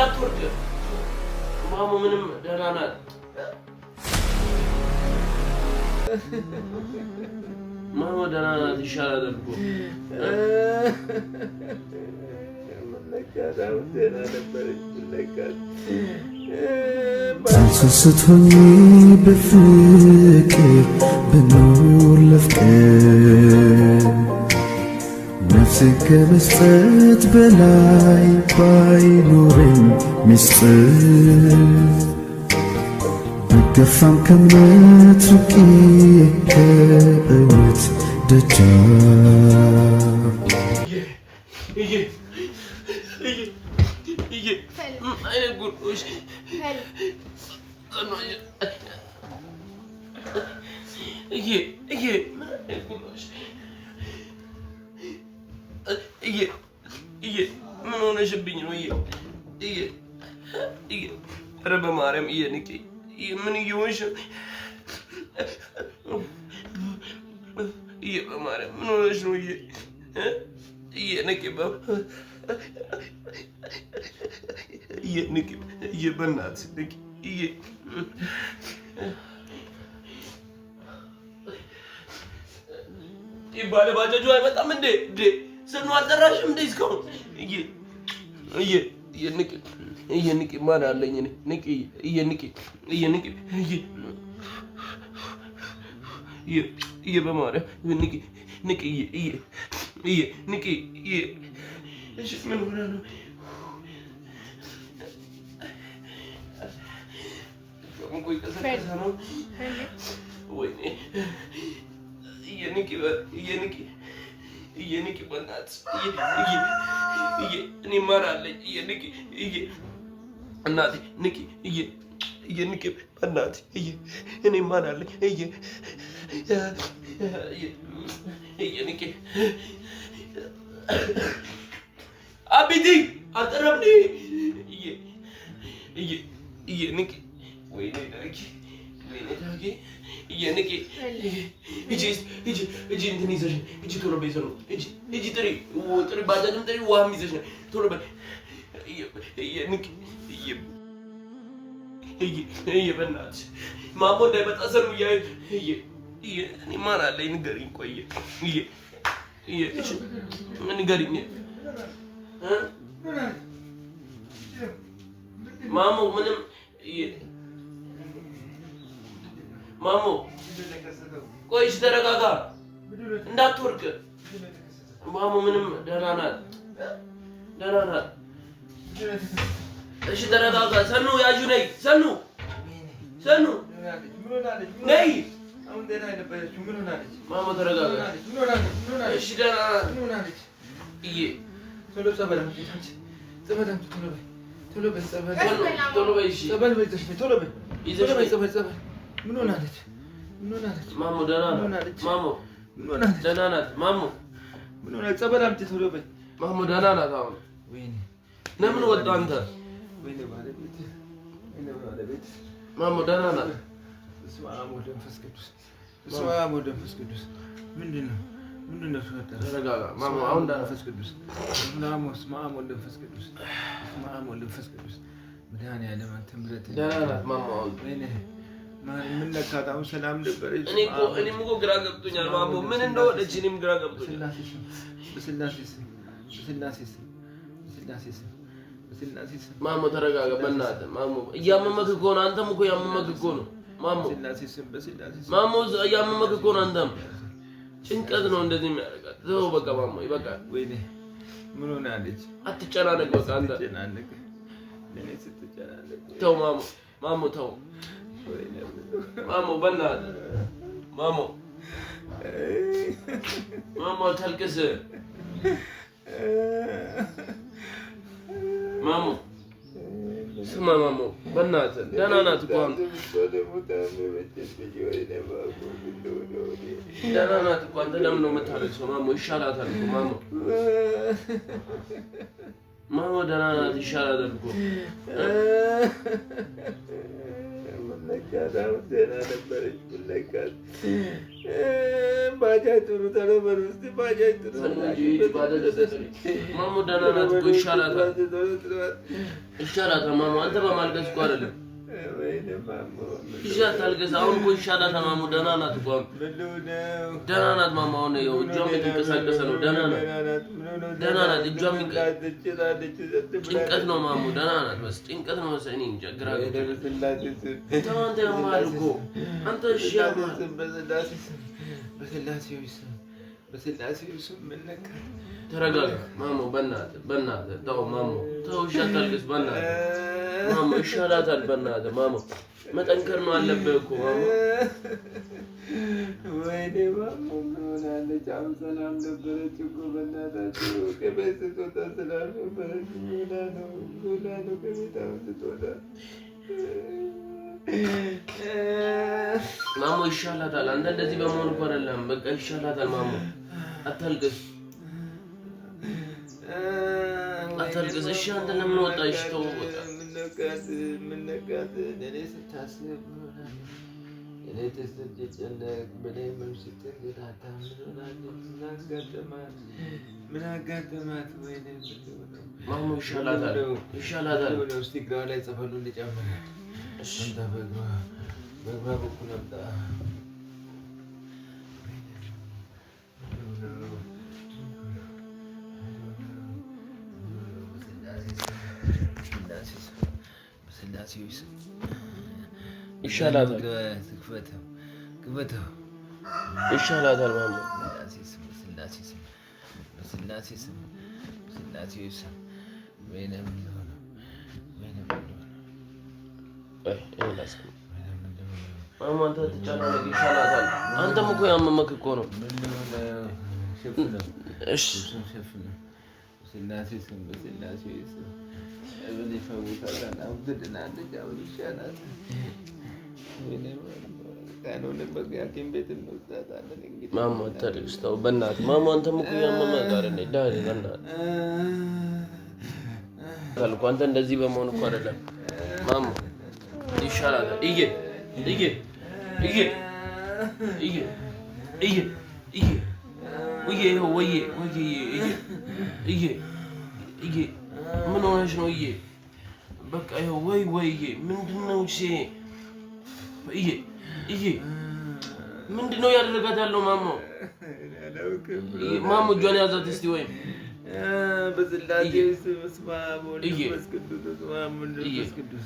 እንዳትወርቅ ማሙ ምንም ደህና ናት ማሙ ደህና ናት ይሻላል እኮ ተንሰስቶኝ በፍቅር በኖር ለፍቅር ነፍሴ ከመስጠት በላይ ባይኖረኝ ሚስጥር ብገፋም ከእምነት ርቄ ከእውነት ደጃፍ ምን ሆነሽብኝ ነው? ኧረ በማርያም ንቂ። ምን እየሆንሽ ነው? በማርያም ምን ሆነሽ ነው? ንቂ ንቂ በእናትሽ ንቂ። ባለ ባጃጁ አይመጣም እንዴ? ስኑ አልጠራሽም እንዴ እስካሁን? ንቂ ማን አለኝ እኔ? ንቂ በማርያም ንቂ። እሺ ምን ሆነ ነው? ቆይ ቀሰቀሰ ነው ወይኔ ንቂ በእናትሽ እኔ ማን አለኝ? እናቴ ንቂ በእናትሽ እኔ ማን አለኝ? ንቂ አቢቲ አልጠረምኒ ንቂ ወይኔ ዳጊ ንቂ እጂ እንትን ይዘሽ እጂ ቶሎ በይ ሰሩ እጂ ጥሪ ባጃጅም ጥሪ ውሃም ይዘሽ ቶሎ በይ ንቂ በእናትሽ ማሞ እንዳይመጣ ሰሩ እኔ ማን አለኝ ንገሪኝ። ቆይ ንገሪኝ ማሞ ምንም ማሞ ቆይሽ ተረጋጋ እንዳትወርቅ ማሞ ምንም ደህና ናት እሺ ተረጋጋ ሰኑ ያዡ ነይ ሰኑ ነይ ማሞ ተረጋጋ እሺ ደህና ናት ቶሎ ጸበል ምን ሆናለች? ማሞ ደህና ናት። ማሞ ደህና ናት። ማሞ ምን ሆናለች? ጸበል አምጪ ቶሎ በይ። ማሞ ደህና ናት። አሁን ወይኔ ለምን ወጣ አንተ? ወይኔ ባለቤት ማሞ ደህና ናት። በስመ አብ ወወልድ ወመንፈስ ቅዱስ ምንድን ነው ተረጋጋ ማሞ አሁን መንፈስ ቅዱስ በስመ አብ ወወልድ ወመንፈስ ቅዱስ መድኃኒዓለም አንተ ምሕረት ደህና ናት። ማሞ አሁን ወይኔ ምን ነካት? አሁን ሰላም ነበረች። እኔም እኮ ግራ ገብቶኛል ማሞ ምን እንደሆነች እኔም ግራ ገብቶኛል። በስላሴ ስም ማሞ ተረጋጋ በእናትህ ማሞ እያመመክ እኮ ነው። አንተም እኮ እያመመክ እኮ ነው ማሞ ማሞ እያመመክ እኮ ነው። አንተም ጭንቀት ነው እንደዚህ የሚያደርጋት። ተው በቃ ማሞ ይበቃል። ወይኔ ምን ሆናለች? አትጨናነቅ በቃ አንተ ተው ማሞ ተው ማሞ በእናትህ ማሞ አታልቅስ ማሞ ስማ ማሞ በእናትህ ደህና ናት እኮ ደህና ናት እኮ አንተ ለምን ነው የምታለቅሰው? ማሞ ይሻላታል እኮ ማሞ ደህና ናት ይሻላታል እኮ ለካት አሁን ደህና ነበረች። ለካት ባጃጅ ጥሩ ተለበሉ እስቲ ባጃጅ ጥሩ ማሙ ደህና ናት እኮ ይሻላታል። ይሻላታል ማሙ አንተ በማልቀስ እኮ አይደለም ይሻላታል። ገዛ አሁን እኮ ይሻላታል ማሙ ደህና ናት እኮ ደህና ናት ማሙ አሁን ይኸው እጇም የተንቀሳቀሰ ነው። ደህና ናት ደህና ናት እጇም ጭንቀት ነው ማሙ ደህና ናት። በስ ጭንቀት ነው መሰለኝ እንጃ ግራ ገብቶኛል። አንተ ያማል እኮ አንተ እሺ ያማል በስላሴው ስም ምን ነካ? ተረጋጋ ማሙ በእናትህ ተው ማሙ ተው እሺ አታልቅስ በእናትህ ማሙ ይሻላታል በእናትህ ማሙ መጠንከር ነው አለብህ እኮ ማሙ ወይኔ ማሙ ምን ሆናለች? አሁን ሰላም ነበረች እኮ በእናታችሁ ከቤት ስትወጣ ሰላም ነበረች። ሆና ነው ከቤት አሁን ስትወጣ ማሙ ይሻላታል። አንተ እንደዚህ በመሆን እኮ አይደለም በቃ ይሻላታል ማሙ አታልቅስ አታልቅስ እሺ አንተ ለምን ወጣሽ? ተው በቃ ምን ነካት? እኔ ስታስብ እኔ ተሰደጨነቅ በላይ መምስጥር ገታታ ምን አጋጠማት? ወይኔ ማሙ ይሻላታል ይሻላታል። እስቲ እግሯ ላይ ጸበሉን ልጨምር። አንተ በእግሯ በኩል አምጣ። ይሻላታል ይሻላታል ማሙ ማሙ አንተ ትጨናነቅ ይሻላታል። አንተም እኮ ያመመክ እኮ ነው። እሺ ስላሴ ስም በስላሴ ስም እዚህ ፈውሳታል። አሁን ትድናለች። አሁን ይሻላታል። ካልሆነም በቃ ሐኪም ቤት እንወስዳታለን። እንግዲህ ማሙ አታልቅስ ተው በእናትህ ማሙ አንተም እኮ ያመመህ ጋር ነኝ ዳሪ በእናትህ ካልኩ አንተ እንደዚህ በመሆን እኮ አይደለም ማሙ ይሻላታል። ምን ሆነሽ ነው? በቃ ይኸው ወይ ምንድን ነው? ምንድን ነው ያደረጋት ያለው ማሙ? ማሙ እጇን ያዛት እስቲ ወይም በስላሴ ስም በስመ አብ ወወልድ ወመንፈስ ቅዱስ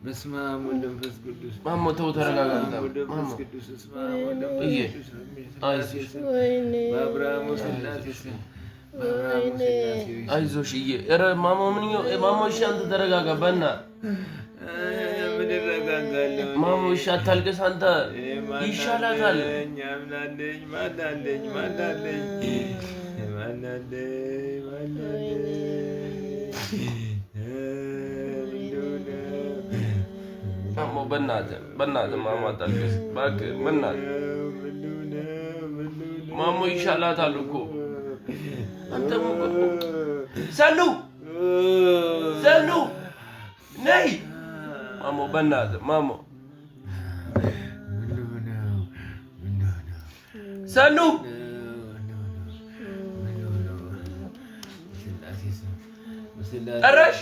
በስመ አብ ወወልድ ወመንፈስ ቅዱስ ማሙ ተው ተረጋጋ። ማሙ በአብርሃም ስላሴ ስም አይዞሽ ኧረ ማሙ ምን ማሙ እሺ አንተ ተረጋጋ በእናትህ ምን እረጋጋለሁ ማሙ እሺ አታልቅስ አንተ ይሻላታል። ማሙ በእናትህ ማሙ አታልቅስ እባክህ በእናትህ ማሙ ይሻላታል እኮ አንተም እኮ ሰኑ ነይ ማሙ በእናትህ ማሙ ሰኑ ጠራሽ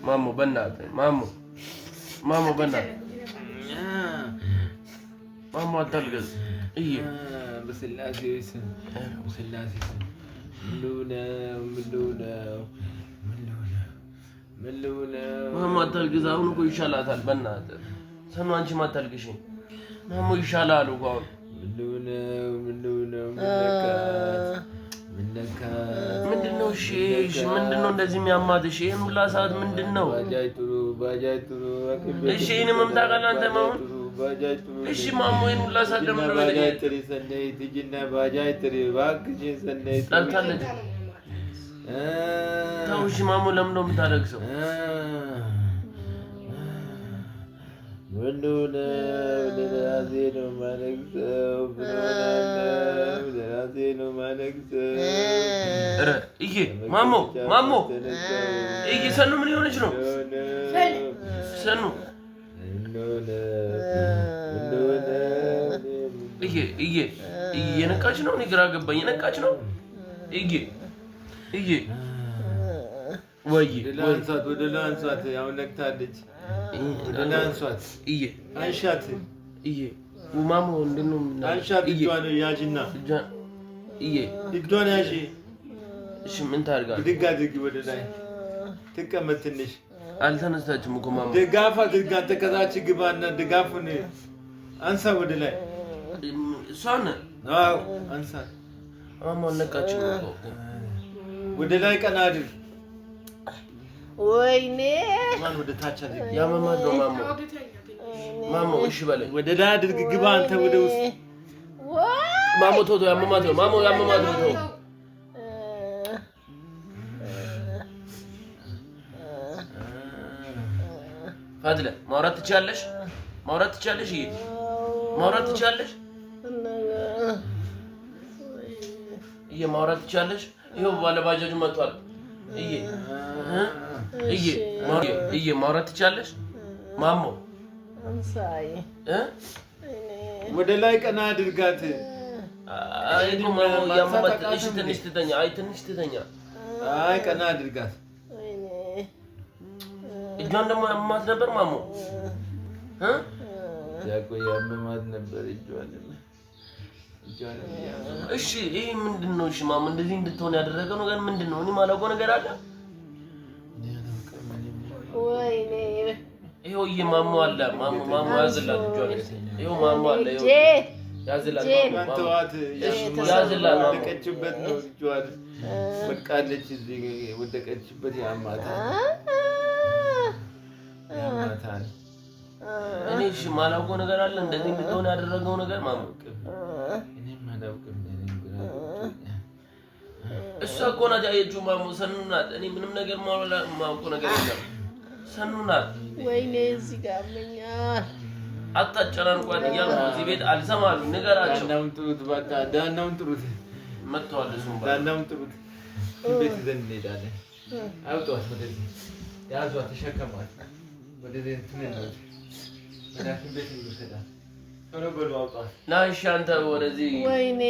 ማሙ በእናትህ ማሙ በእናትህ ማሙ አታልቅስ በስላሴ ስም ማሙ አታልቅስ። አሁን እኮ ይሻላታል በእናትህ ሰኑ አንቺም አታልቅሽ ማሙ ይሻላል እኮ አሁን ምንድን ነው? እሺ ምንድን ነው እንደዚህ የሚያማት? እሺ ይሄን ሁላ ሰዓት ምንድን ነው? እሺ ይሄን መምጣት ካለ አንተ ማሙ እሺ ማሙ ይሄን ሁላ ሰዓት ደግሞ ጠልታለች። ተው እሺ ማሙ ለምን ነው የምታለቅሰው? ማሞ ሰኑ ምን ሆነች ነው ሰኑ የነቃች ነው ግራ ገባኝ የነቃች ነው ወይ ወደ ላንሳት ያው ነክታለች ወደ ላንሳት አንሻት ማሞ እንደነው አንሻት እጇን ያዥና እጇን ያዥ እሺ ምን ታርጋለህ ድጋድግ ወደ ላይ ተቀመጥ ትንሽ አልተነሳችም እኮ ማሞ ድጋፋ ተከዛች ግባና ድጋፉን አንሳ ወደ ላይ እሷን አዎ አንሳ ማሞ ነቃች ነው ወደ ላይ ቀና አድርግ ወይኔ ማን ወደ ታች አድርግ ያመማት ነው ማሞ እሺ በለኝ ወደ ላይ አድርግ ግባ አንተ ወደ ውስጥ ማሞ ቶቶ ያመማት ነው ማሞ ያመማት ነው ፋድለ ማውራት ትችያለሽ ማውራት ትችያለሽ ማውራት ትችያለሽ ይሄው ባለ ባጃጁ መጥቷል ማውራት ትችያለሽ ማሞ አንሳይ ወደ ላይ ቀና አድርጋት አይዱ ማሞ ያመማት እሺ ትንሽ ትተኛ አይ ቀና አድርጋት እጇን ደግሞ ያመማት ነበር ማሞ ያቆ ያመማት ነበር እጇን እሺ ይሄ ምንድነው እሺ ማሞ እንደዚህ እንድትሆን ያደረገው ነገር ምንድነው እኔ ማላውቀው ነገር አለ ወይኔ ይሄው ማሞ አለ ማሞ ያዝላት እጇን ይሄው ማሞ አለ ይሄው ያዝላት ተዋት ያዝላት ወደቀችበት ነው እጇን ወድቃለች እዚህ ወደቀችበት ያማታል እኔ እሺ ማላውቀው ነገር አለ እንደዚህ እንድትሆን ያደረገው ነገር ማሞ እኔም ማላውቀው እሷ እኮ ናት ያየችው ማሞ ሰኑ ናት እኔ ምንም ነገር ማውቀው ነገር የለም ሰኑ ናት ወይኔ እዚህ ጋር አመኛል አታጨናንቋት እያልኩ እዚህ ቤት አልሰማሉ ንገራቸው ዳናውን ጥሩት በቃ ዳናውን ጥሩት መጥተዋል እሱም ዳናውን ጥሩት ቤት ይዘን እንሄዳለን አውጧት ወደዚህ ያዟት ተሸከሟት ወደዚህ እንትን ነው ወደዚህ ቤት እንውሰዳት ቶሎ በሉ አውጧት ና እሺ አንተ ወደዚህ ወይኔ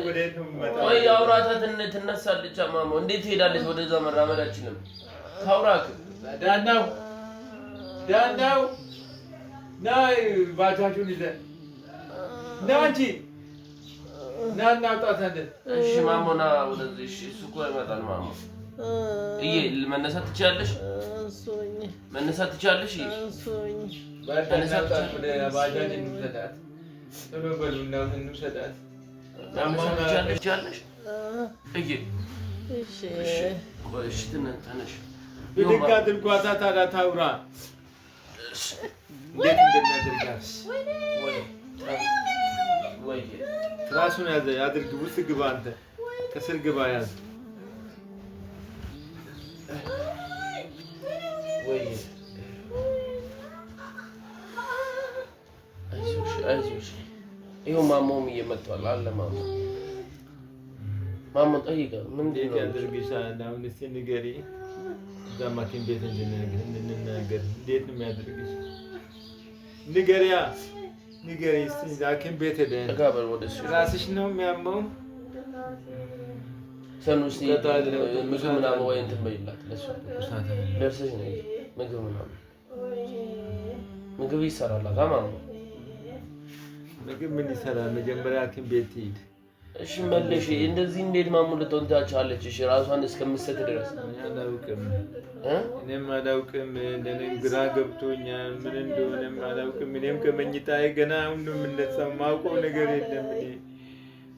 ወዴት ነው የምመጣው ወይ አውራታ ትነሳለች ማሞ እንዴት ትሄዳለች ወደዛ መራመድ አትችልም ታውራክ ዳናው ናይ ባጃጁን ይዘህ ና እንጂ ና እናውጣታለን እሺ ማሞ ና ወደዚህ እሺ እሱ እኮ ይመጣል ማሞ መነሳት ትችያለሽ መነሳት ትችያለሽ ባጃጅ እንውሰዳት ቶሎ በሉ እንውሰዳት መነሳት ትችያለሽ እሺ ተነሽ ብድግ አድርጓታ ታዲያ ታውራ እንዴት እንደሚያደርጋት ወይ ትራሱን ያድርግ ውስጥ ግባ አንተ ከስር ግባ ያዝ ወይ አይዞሽ ይኸው ማሞም እየመጣል አለ ማሞ ጠይቀው ምንድን ነው ያደርግሻል አሁን እስኪ ንገሪ እዛ ማኪን ቤት እንድንናገር እንዴት ነው የሚያደርግሽ ንገሪ እስኪ ሐኪም ቤት ሄደን ራስሽ ነው የሚያመው ሰኑስ ምግብ ምናምን ወይ እንትን በይላት ለእሷ ደርሰሽ ነው ምግብ ምናምን ምግብ ይሰራላት ማሞ ምግብ ምን ይሰራል መጀመሪያ ሐኪም ቤት ትሄድ እሺ መለሽ እንደዚህ እንዴት ማሙ ልትሆን ታቻለች እሺ ራሷን እስከምትሰጥ ድረስ እኔም አላውቅም እንደኔ ግራ ገብቶኛል ምን እንደሆነም አላውቅም እኔም ከመኝታዬ ገና አሁን ነው የምነሳው ማውቀው ነገር የለም እኔ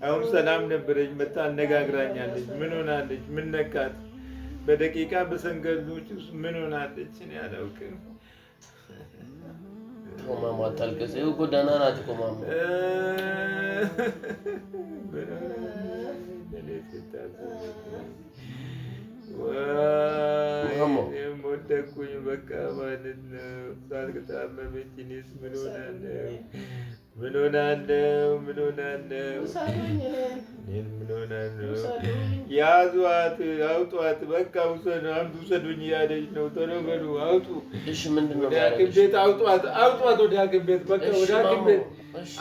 አሁን ሰላም ነበረች መጣ አነጋግራኛለች ምን ሆናለች ምን ነካት በደቂቃ በሰንገሎች ውስጥ ምን ሆናለች እኔ አላውቅም ማማ አታልቅስ ይኸው እኮ ደህና ናት እኮ ማማ ወደኩኝ በቃ ማለት ነው። ሳልታመመች እኔስ ምን ሆናለሁ? ምን ሆናለሁ? ምን ሆናለሁ? እኔን ምን ሆናለሁ? ያዟት፣ አውጧት፣ በቃ ውሰዱኝ እያለች ነው። ቶሎ በሉ አውጡ። እሺ ምንድን ነው ወደ ሐኪም ቤት አውጧት፣ አውጧት፣ ወደ ሐኪም ቤት በቃ ወደ ሐኪም ቤት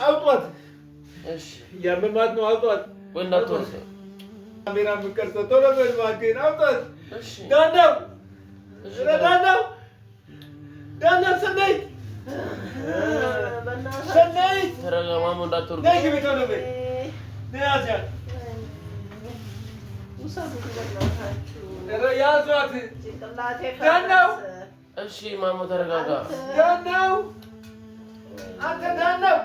አውጧት። እሺ ያመማት ነው፣ አውጧት። ወንዳቶስ ካሜራ የምትቀርጸው ቶሎ በል እባክህን አውጣት። እሺ ዳናው ዳናው ዳናው ሰናይት ሰናይት ተረጋ ማሞ እንዳትወርድ። ነይ ግቢ ቶሎ በል ነይ ያዛት ያዟት ዳናው። እሺ ማሞ ተረጋጋ። ዳናው አንተ ዳናው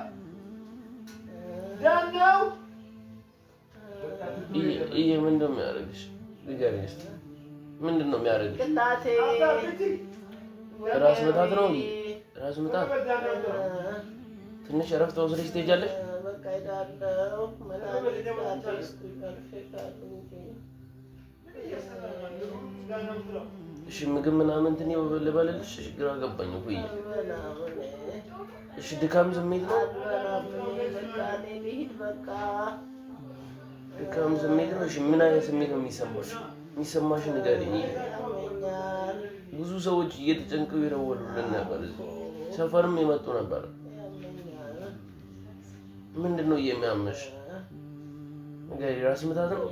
ዳናው ይሄ ምንድን ነው የሚያደርግሽ? ንገሪኝ እስኪ ምንድን ነው የሚያደርግሽ? ራስ ምታት ነው? ራስ ምታት ትንሽ እረፍት ወስደሽ ትሄጃለሽ? እሺ ምግብ ምናምን እንትን ልበልልሽ? ግራ ገባኝ እኮ ይሄ። እሺ ድካም ስሜት ነው? ድካም ስሜት ነው? እሺ ምን አይነት ስሜት ነው የሚሰማሽ? የሚሰማሽ ንገሪኝ። ብዙ ሰዎች እየተጨንቀው ይደውሉልን ነበር፣ ሰፈርም የመጡ ነበር። ምንድን ነው የሚያመሽ? ንገሪ። ራስ ምታት ነው?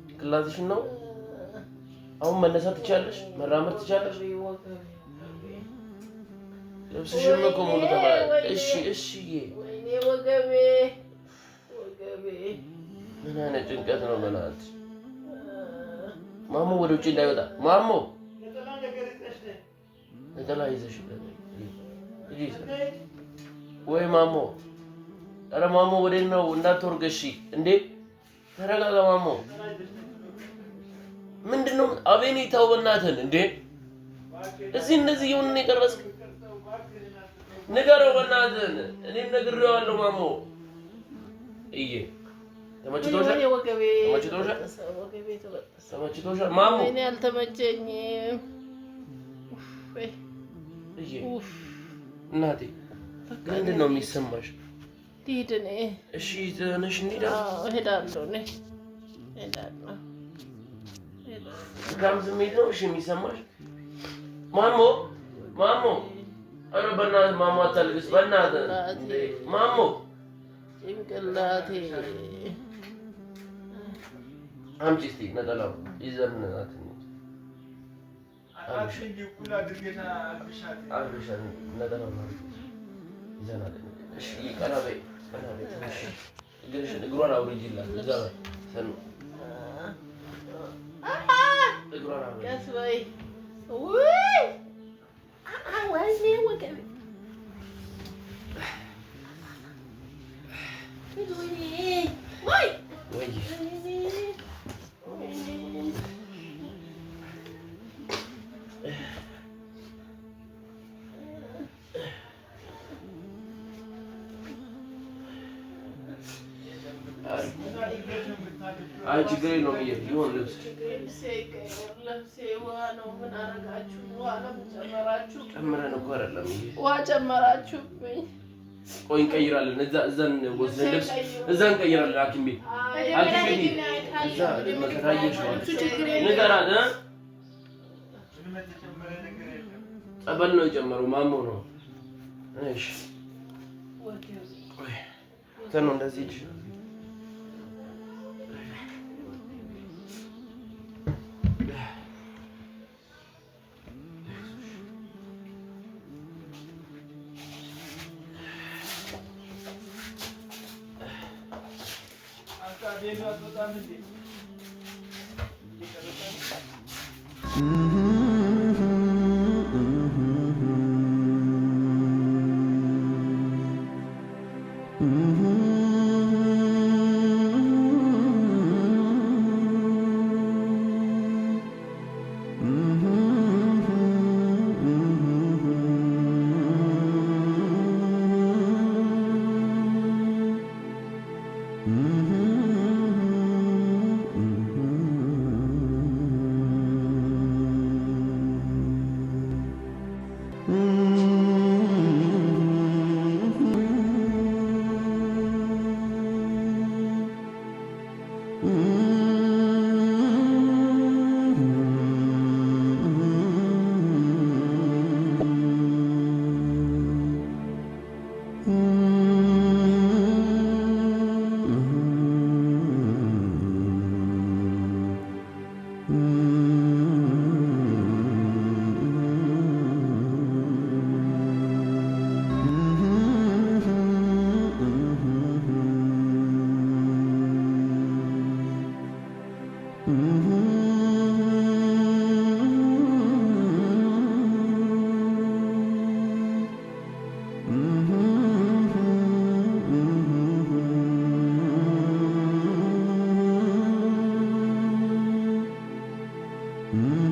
ጭንቅላትሽን ነው? አሁን መነሳት ትቻለሽ? መራመድ ትቻለሽ? ልብስሽን እኮ ሙሉ ተባለ። እሺ እሺ። ምን አይነት ጭንቀት ነው? በእናትሽ ማሞ ወደ ውጭ እንዳይወጣ። ማሞ ነጠላ ይዘሽ ወይ ማሞ። ኧረ ማሞ ወዴት ነው? እንዳትወርቅ። እሺ እንዴ ተረጋጋ ማሞ። ምንድን ነው? አቤኔ ተው በእናትህን። እንዴ እዚህ እንደዚህ የሆነ የቀረጽክ ንገረው በእናትህን። እኔም ነግሬዋለሁ ማሞ። እዬ ተመችቶሻል? ተመችቶሻል? ተመችቶሻል ማሞ? እኔ አልተመቸኝም። እዬ እናቴ ምንድን ነው የሚሰማሽ? ልሂድ እኔ። እሺ ተነሽ እንሂድ። እሄዳለሁ እኔ እሄዳለሁ። ድካም ስሜት ነው እሺ የሚሰማሽ? ማሞ ማሞ፣ ኧረ በእናትህ ማሞ አታልቅስ በእናትህ። ማሞ ጭንቅላቴ አምጪ እስኪ ነጠላው ይዘን አልብሻት ነጠላውን ይዘናል። እሺ ቀና በይ ቀና በይ ትንሽ እግሯን አውርጂላት። እዛ ሰኑ እግሯን አውርጂ። ቀስ በይ። ውይ ወይኔ ወገቤ ወይ ወይ አይ ችግር የለውም። ይሁን ልብስ ጨምረን እኮ አይደለም። ውሃ ጨመራችሁብኝ። ቆይ እንቀይራለን። እዛን ወስደን ልብስ እዛ እንቀይራለን። ሐኪም ቤት እዛ መከራየሽ ንገራት። ጸበል ነው የጨመረው ማሞ ነው። እሺ ተነው እንደዚህ Mm-hmm.